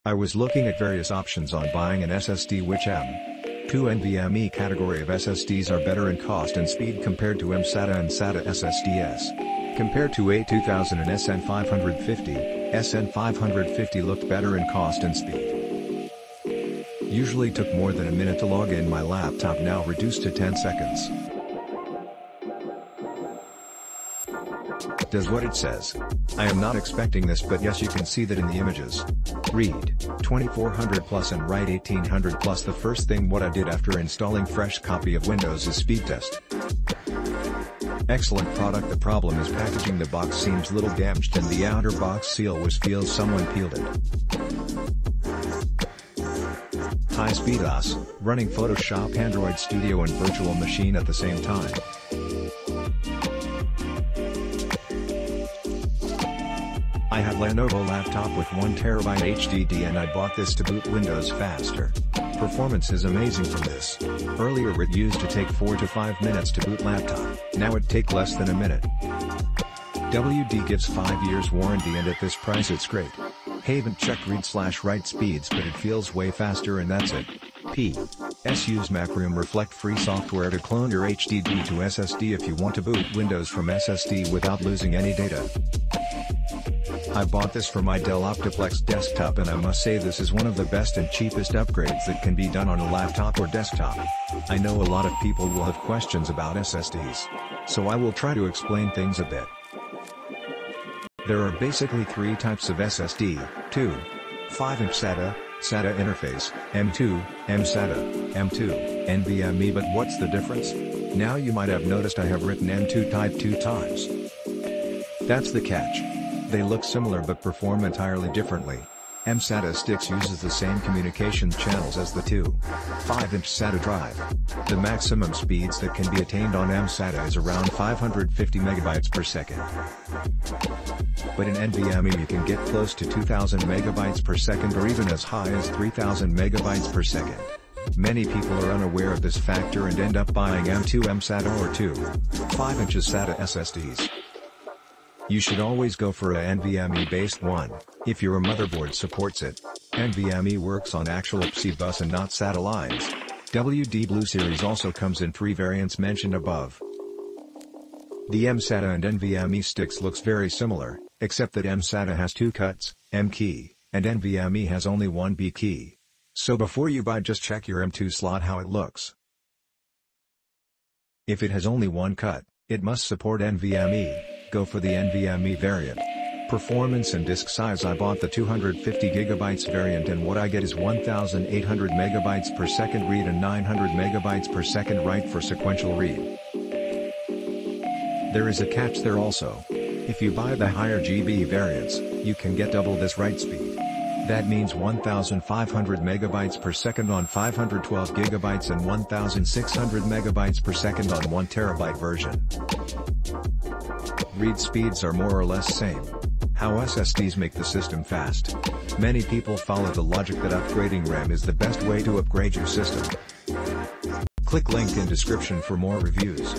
I was looking at various options on buying an SSD which M.2 NVMe category of SSDs are better in cost and speed compared to mSATA and SATA SSDs. Compared to A2000 and SN550, SN550 looked better in cost and speed. Usually took more than a minute to log in. My laptop now reduced to 10 seconds. Does what it says. I am not expecting this, but yes, you can see that in the images. Read 2400 plus and write 1800 plus. The first thing what I did after installing fresh copy of Windows is speed test. Excellent product. The problem is packaging. The box seems little damaged and the outer box seal feels someone peeled it. High speed OS, running Photoshop, Android Studio and Virtual Machine at the same time. I have Lenovo laptop with 1TB HDD and I bought this to boot Windows faster. Performance is amazing from this. Earlier it used to take 4 to 5 minutes to boot laptop, now it take less than a minute. WD gives 5 years warranty and at this price it's great. Haven't checked read/write speeds but it feels way faster and that's it. P.S. Use Macrium Reflect free software to clone your HDD to SSD if you want to boot Windows from SSD without losing any data. I bought this for my Dell Optiplex desktop and I must say this is one of the best and cheapest upgrades that can be done on a laptop or desktop. I know a lot of people will have questions about SSDs, so I will try to explain things a bit. There are basically 3 types of SSD, 2. 5-inch SATA interface, M.2, mSATA, M.2, NVMe. But what's the difference? Now you might have noticed I have written M.2 type 2 times. That's the catch. They look similar but perform entirely differently. mSATA sticks uses the same communications channels as the 2.5-inch SATA drive. The maximum speeds that can be attained on mSATA is around 550 megabytes per second. But in NVMe you can get close to 2000 megabytes per second or even as high as 3000 megabytes per second. Many people are unaware of this factor and end up buying M.2 mSATA or 2.5-inch SATA SSDs. You should always go for a NVMe-based one, if your motherboard supports it. NVMe works on actual PCIe bus and not SATA lines. WD Blue series also comes in 3 variants mentioned above. The mSATA and NVMe sticks looks very similar, except that mSATA has 2 cuts, M key, and NVMe has only 1 B key. So before you buy just check your M.2 slot how it looks. If it has only 1 cut, it must support NVMe. Go for the NVMe variant. Performance and disk size. I bought the 250 GB variant and what I get is 1800 megabytes per second read and 900 megabytes per second write for sequential read. There is a catch there also. If you buy the higher GB variants, you can get double this write speed. That means 1500 megabytes per second on 512 gigabytes and 1600 megabytes per second on 1 terabyte version. Read speeds are more or less same. How SSDs make the system fast. Many people follow the logic that upgrading RAM is the best way to upgrade your system. Click link in description for more reviews.